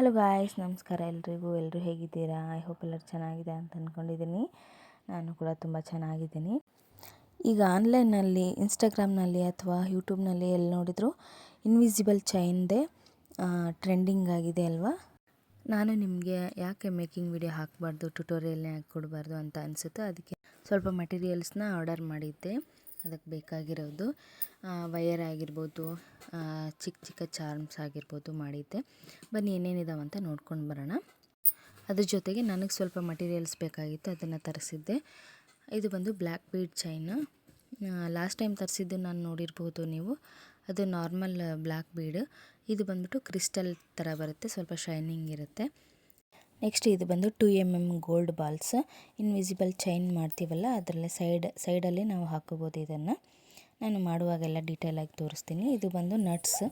Hello guys, ನಮಸ್ಕಾರ ಎಲ್ಲರೂ ಹೇಗಿದ್ದೀರಾ? ಐ ಹೋಪ್ ಎಲ್ಲರೂ ಚೆನ್ನಾಗಿದೆ ಅಂತ ಅಂದ್ಕೊಂಡಿದ್ದೀನಿ. ನಾನು ಕೂಡ ತುಂಬ ಚೆನ್ನಾಗಿದ್ದೀನಿ. ಈಗ ಆನ್ಲೈನಲ್ಲಿ, ಇನ್ಸ್ಟಾಗ್ರಾಮ್ನಲ್ಲಿ ಅಥವಾ ಯೂಟ್ಯೂಬ್ನಲ್ಲಿ ಎಲ್ಲಿ ನೋಡಿದ್ರು ಇನ್ವಿಸಿಬಲ್ ಚೈನ್ದೇ ಟ್ರೆಂಡಿಂಗ್ ಆಗಿದೆ ಅಲ್ವಾ? ನಾನು ನಿಮಗೆ ಯಾಕೆ ಮೇಕಿಂಗ್ ವಿಡಿಯೋ ಹಾಕಬಾರ್ದು, ಟ್ಯುಟೋರಿಯಲ್ನೇ ಯಾಕೆ ಕೊಡಬಾರ್ದು ಅಂತ ಅನಿಸುತ್ತೆ. ಅದಕ್ಕೆ ಸ್ವಲ್ಪ ಮಟೀರಿಯಲ್ಸ್ನ ಆರ್ಡರ್ ಮಾಡಿದ್ದೆ. ಅದಕ್ಕೆ ಬೇಕಾಗಿರೋದು ವಯರ್ ಆಗಿರ್ಬೋದು, ಚಿಕ್ಕ ಚಾರ್ಮ್ಸ್ ಆಗಿರ್ಬೋದು ಮಾಡಿದ್ದೆ. ಬನ್ನಿ ಏನೇನಿದಾವೆ ಅಂತ ನೋಡ್ಕೊಂಡು ಬರೋಣ. ಅದ್ರ ಜೊತೆಗೆ ನನಗೆ ಸ್ವಲ್ಪ ಮಟೀರಿಯಲ್ಸ್ ಬೇಕಾಗಿತ್ತು, ಅದನ್ನು ತರಿಸಿದ್ದೆ. ಇದು ಬಂದು black bead chain. Last time ತರಿಸಿದ್ದು ನಾನು ನೋಡಿರ್ಬೋದು ನೀವು. ಅದು ನಾರ್ಮಲ್ ಬ್ಲ್ಯಾಕ್ ಬೀಡ್. ಇದು ಬಂದ್ಬಿಟ್ಟು ಕ್ರಿಸ್ಟಲ್ ಥರ ಬರುತ್ತೆ, ಸ್ವಲ್ಪ ಶೈನಿಂಗ್ ಇರುತ್ತೆ. ನೆಕ್ಸ್ಟ್ ಇದು ಬಂದು 2mm gold balls. Invisible chain ಮಾಡ್ತೀವಲ್ಲ, ಅದರಲ್ಲೇ ಸೈಡಲ್ಲಿ ನಾವು ಹಾಕೋಬೋದು. ಇದನ್ನು ನಾನು ಮಾಡುವಾಗೆಲ್ಲ ಡೀಟೇಲಾಗಿ ತೋರಿಸ್ತೀನಿ. ಇದು ಬಂದು ನಟ್ಸ್.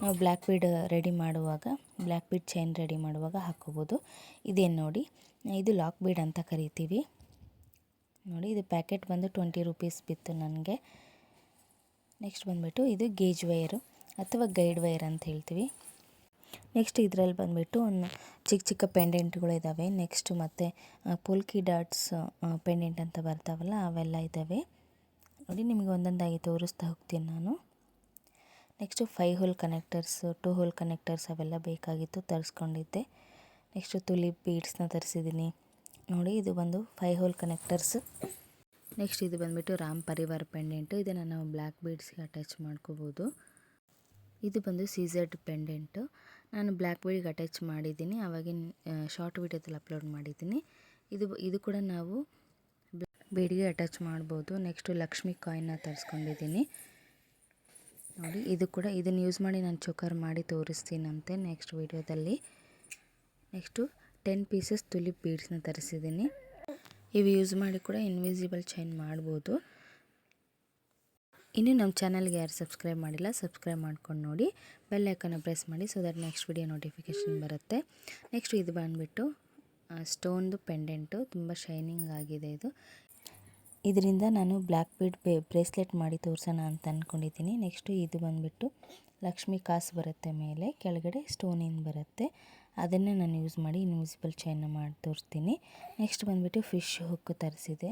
ನಾವು ಬ್ಲ್ಯಾಕ್ ಬೀಡ್ ರೆಡಿ ಮಾಡುವಾಗ, ಬ್ಲ್ಯಾಕ್ ಬೀಡ್ ಚೈನ್ ರೆಡಿ ಮಾಡುವಾಗ ಹಾಕೋಬೋದು. ಇದೇನು ನೋಡಿ, ಇದು ಲಾಕ್ ಬೀಡ್ ಅಂತ ಕರಿತೀವಿ. ನೋಡಿ, ಇದು ಪ್ಯಾಕೆಟ್ ಬಂದು 20 ರೂಪೀಸ್ ಬಿತ್ತು ನನಗೆ. ನೆಕ್ಸ್ಟ್ ಬಂದುಬಿಟ್ಟು ಇದು ಗೇಜ್ ವೈರು ಅಥವಾ ಗೈಡ್ ವೈರ್ ಅಂತ ಹೇಳ್ತೀವಿ. ನೆಕ್ಸ್ಟ್ ಇದರಲ್ಲಿ ಬಂದುಬಿಟ್ಟು ಒಂದು ಚಿಕ್ಕ ಪೆಂಡೆಂಟ್ಗಳಿದ್ದಾವೆ. ನೆಕ್ಸ್ಟ್ ಮತ್ತು ಪೋಲ್ಕಿ ಡಾಟ್ಸ್ ಪೆಂಡೆಂಟ್ ಅಂತ ಬರ್ತಾವಲ್ಲ, ಅವೆಲ್ಲ ಇದ್ದಾವೆ. ನೋಡಿ, ನಿಮಗೆ ಒಂದೊಂದಾಗಿ ತೋರಿಸ್ತಾ ಹೋಗ್ತೀನಿ ನಾನು. Next 5 hole connectors, 2 hole connectors ಅವೆಲ್ಲ ಬೇಕಾಗಿತ್ತು, ತರಿಸ್ಕೊಂಡಿದ್ದೆ. ನೆಕ್ಸ್ಟು ತುಲಿಪ್ ಬೀಡ್ಸ್ನ ತರಿಸಿದ್ದೀನಿ. ನೋಡಿ, ಇದು ಬಂದು 5 ಹೋಲ್ ಕನೆಕ್ಟರ್ಸ್. ನೆಕ್ಸ್ಟ್ ಇದು ಬಂದುಬಿಟ್ಟು ರಾಮ್ ಪರಿವಾರ್ ಪೆಂಡೆಂಟು. ಇದನ್ನು ನಾವು ಬ್ಲ್ಯಾಕ್ ಬೀಡ್ಸ್ಗೆ ಅಟ್ಯಾಚ್ ಮಾಡ್ಕೋಬೋದು. ಇದು ಬಂದು ಸೀಸರ್ಡ್ ಪೆಂಡೆಂಟು. ನಾನು ಬ್ಲ್ಯಾಕ್ ಬೀಡ್ಗೆ ಅಟ್ಯಾಚ್ ಮಾಡಿದ್ದೀನಿ, ಆವಾಗಿನ ಶಾರ್ಟ್ ವಿಡಿಯೋದಲ್ಲಿ ಅಪ್ಲೋಡ್ ಮಾಡಿದ್ದೀನಿ. ಇದು ಕೂಡ ನಾವು ಬೀಡ್ಗೆ ಅಟ್ಯಾಚ್ ಮಾಡ್ಬೋದು. ನೆಕ್ಸ್ಟು ಲಕ್ಷ್ಮಿ ಕಾಯಿನ್ನ ತರಿಸ್ಕೊಂಡಿದ್ದೀನಿ. ನೋಡಿ, ಇದನ್ನು ಯೂಸ್ ಮಾಡಿ ನಾನು ಚೋಕರ್ ಮಾಡಿ ತೋರಿಸ್ತೀನಂತೆ ನೆಕ್ಸ್ಟ್ ವಿಡಿಯೋದಲ್ಲಿ. ನೆಕ್ಸ್ಟು 10 ಪೀಸಸ್ ತುಲಿಪ್ ಬೀಡ್ಸ್ನ ತರಿಸಿದ್ದೀನಿ. ಇವು ಯೂಸ್ ಮಾಡಿ ಕೂಡ ಇನ್ವಿಸಿಬಲ್ ಚೈನ್ ಮಾಡ್ಬೋದು. ಇನ್ನೂ ನಮ್ಮ ಚಾನಲ್ಗೆ ಯಾರು ಸಬ್ಸ್ಕ್ರೈಬ್ ಮಾಡಿಲ್ಲ, ಸಬ್ಸ್ಕ್ರೈಬ್ ಮಾಡ್ಕೊಂಡು ನೋಡಿ, ಬೆಲ್ ಐಕನ್ನ ಪ್ರೆಸ್ ಮಾಡಿ, so that next video notification ಬರುತ್ತೆ. ನೆಕ್ಸ್ಟ್ ಇದು ಬಂದುಬಿಟ್ಟು ಸ್ಟೋನ್ದು ಪೆಂಡೆಂಟು, ತುಂಬ ಶೈನಿಂಗ್ ಆಗಿದೆ ಇದು. ಇದರಿಂದ ನಾನು ಬ್ಲ್ಯಾಕ್ ಬೀಡ್ ಬ್ರೇಸ್ಲೆಟ್ ಮಾಡಿ ತೋರಿಸೋಣ ಅಂತ ಅಂದ್ಕೊಂಡಿದ್ದೀನಿ. ನೆಕ್ಸ್ಟು ಇದು ಬಂದುಬಿಟ್ಟು ಲಕ್ಷ್ಮಿ ಕಾಸು ಬರುತ್ತೆ, ಮೇಲೆ ಕೆಳಗಡೆ ಸ್ಟೋನಿಂದ ಬರುತ್ತೆ. ಅದನ್ನೇ ನಾನು ಯೂಸ್ ಮಾಡಿ ಇನ್ವಿಸಿಬಲ್ ಚೈನ್ನ ಮಾಡಿ ತೋರಿಸ್ತೀನಿ. ನೆಕ್ಸ್ಟ್ ಬಂದುಬಿಟ್ಟು ಫಿಶ್ ಹುಕ್ ತರಿಸಿದೆ.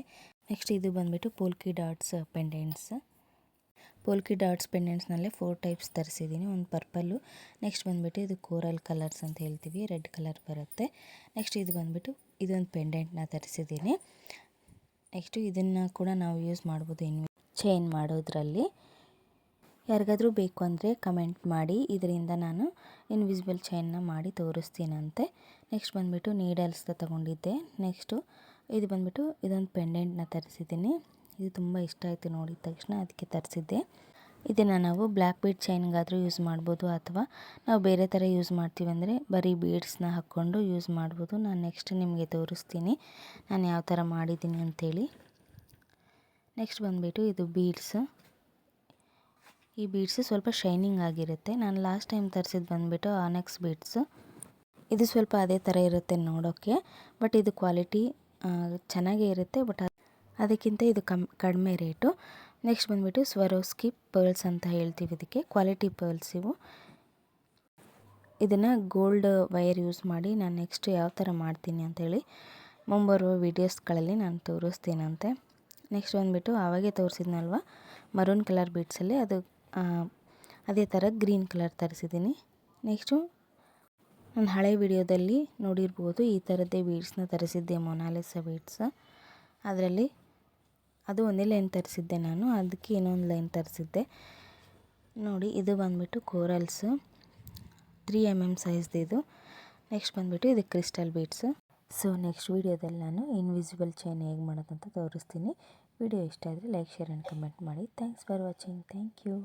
ನೆಕ್ಸ್ಟ್ ಇದು ಬಂದುಬಿಟ್ಟು polki dots pendants. Polki dots ಪೆಂಡೆಂಟ್ಸ್ನಲ್ಲೇ 4 ಟೈಪ್ಸ್ ತರಿಸಿದ್ದೀನಿ. ಒಂದು ಪರ್ಪಲ್ಲು, ನೆಕ್ಸ್ಟ್ ಬಂದುಬಿಟ್ಟು ಇದು ಕೋರಲ್ ಕಲರ್ಸ್ ಅಂತ ಹೇಳ್ತೀವಿ, ರೆಡ್ ಕಲರ್ ಬರುತ್ತೆ. ನೆಕ್ಸ್ಟ್ ಇದು ಬಂದುಬಿಟ್ಟು ಇದೊಂದು ಪೆಂಡೆಂಟ್ನ ತರಿಸಿದ್ದೀನಿ. ನೆಕ್ಸ್ಟು ಇದನ್ನು ಕೂಡ ನಾವು ಯೂಸ್ ಮಾಡ್ಬೋದು ಚೈನ್ ಮಾಡೋದ್ರಲ್ಲಿ. ಯಾರಿಗಾದರೂ ಬೇಕು ಅಂದರೆ ಕಮೆಂಟ್ ಮಾಡಿ, ಇದರಿಂದ ನಾನು ಇನ್ವಿಸಿಬಲ್ ಚೈನ್ನ ಮಾಡಿ ತೋರಿಸ್ತೀನಂತೆ. ನೆಕ್ಸ್ಟ್ ಬಂದುಬಿಟ್ಟು ನೀಡಲ್ಸ್ನ ತೊಗೊಂಡಿದ್ದೆ. ನೆಕ್ಸ್ಟು ಇದು ಬಂದುಬಿಟ್ಟು ಇದೊಂದು ಪೆಂಡೆಂಟ್ನ ತರಿಸಿದ್ದೀನಿ. ಇದು ತುಂಬ ಇಷ್ಟ ಆಯಿತು ನೋಡಿದ ತಕ್ಷಣ, ಅದಕ್ಕೆ ತರಿಸಿದ್ದೆ. ಇದನ್ನು ನಾವು ಬ್ಲ್ಯಾಕ್ ಬೀಡ್ ಚೈನ್ಗಾದರೂ ಯೂಸ್ ಮಾಡ್ಬೋದು, ಅಥವಾ ನಾವು ಬೇರೆ ಥರ ಯೂಸ್ ಮಾಡ್ತೀವಿ ಅಂದರೆ ಬರೀ ಬೀಡ್ಸ್ನ ಹಾಕ್ಕೊಂಡು ಯೂಸ್ ಮಾಡ್ಬೋದು. ನಾನು ನೆಕ್ಸ್ಟ್ ನಿಮಗೆ ತೋರಿಸ್ತೀನಿ ನಾನು ಯಾವ ಥರ ಮಾಡಿದ್ದೀನಿ ಅಂಥೇಳಿ. ನೆಕ್ಸ್ಟ್ ಬಂದುಬಿಟ್ಟು ಇದು ಬೀಡ್ಸ್. ಈ ಬೀಡ್ಸು ಸ್ವಲ್ಪ ಶೈನಿಂಗ್ ಆಗಿರುತ್ತೆ. ನಾನು ಲಾಸ್ಟ್ ಟೈಮ್ ತರಿಸಿದ್ದು ಬಂದುಬಿಟ್ಟು ಆನೆಕ್ಸ್ ಬೀಡ್ಸು. ಇದು ಸ್ವಲ್ಪ ಅದೇ ಥರ ಇರುತ್ತೆ ನೋಡೋಕ್ಕೆ, ಬಟ್ ಇದು ಕ್ವಾಲಿಟಿ ಚೆನ್ನಾಗೇ ಇರುತ್ತೆ, ಬಟ್ ಅದಕ್ಕಿಂತ ಇದು ಕಡಿಮೆ ರೇಟು. ನೆಕ್ಸ್ಟ್ ಬಂದುಬಿಟ್ಟು ಸ್ವರೋಸ್ಕಿ ಪರ್ಲ್ಸ್ ಅಂತ ಹೇಳ್ತೀವಿ, ಇದಕ್ಕೆ ಕ್ವಾಲಿಟಿ ಪರ್ಲ್ಸ್ ಇವು. ಇದನ್ನು ಗೋಲ್ಡ್ ವೈರ್ ಯೂಸ್ ಮಾಡಿ ನಾನು ನೆಕ್ಸ್ಟ್ ಯಾವ ಥರ ಮಾಡ್ತೀನಿ ಅಂಥೇಳಿ ಮುಂಬರುವ ವೀಡಿಯೋಸ್ಗಳಲ್ಲಿ ನಾನು ತೋರಿಸ್ತೀನಂತೆ. ನೆಕ್ಸ್ಟ್ ಬಂದುಬಿಟ್ಟು ಆವಾಗೇ ತೋರಿಸಿದ್ನಲ್ವ ಮರೂನ್ ಕಲರ್ ಬೀಡ್ಸಲ್ಲಿ, ಅದು ಅದೇ ಥರ ಗ್ರೀನ್ ಕಲರ್ ತರಿಸಿದ್ದೀನಿ. ನೆಕ್ಸ್ಟು ನಾನು ಹಳೆ ವಿಡಿಯೋದಲ್ಲಿ ನೋಡಿರ್ಬೋದು, ಈ ಥರದ್ದೇ ಬೀಡ್ಸ್ನ ತರಿಸಿದ್ದೆ, ಮೊನಾಲಿಸಾ ಬೀಡ್ಸ್. ಅದರಲ್ಲಿ ಅದು ಒಂದೇ ಲೈನ್ ತರಿಸಿದ್ದೆ ನಾನು, ಅದಕ್ಕೆ ಇನ್ನೊಂದು ಲೈನ್ ತರಿಸಿದ್ದೆ. ನೋಡಿ, ಇದು ಬಂದುಬಿಟ್ಟು ಕೋರಲ್ಸ್ 3mm ಸೈಜ್ದು ಇದು. ನೆಕ್ಸ್ಟ್ ಬಂದುಬಿಟ್ಟು ಇದು ಕ್ರಿಸ್ಟಲ್ ಬೀಡ್ಸ್. ಸೊ ನೆಕ್ಸ್ಟ್ ವೀಡಿಯೋದಲ್ಲಿ ನಾನು ಇನ್ವಿಸಿಬಲ್ ಚೈನ್ ಹೇಗೆ ಮಾಡೋದಂತ ತೋರಿಸ್ತೀನಿ. ವಿಡಿಯೋ ಇಷ್ಟ ಆದರೆ ಲೈಕ್, ಶೇರ್ ಆ್ಯಂಡ್ ಕಮೆಂಟ್ ಮಾಡಿ. Thanks for watching. Thank you.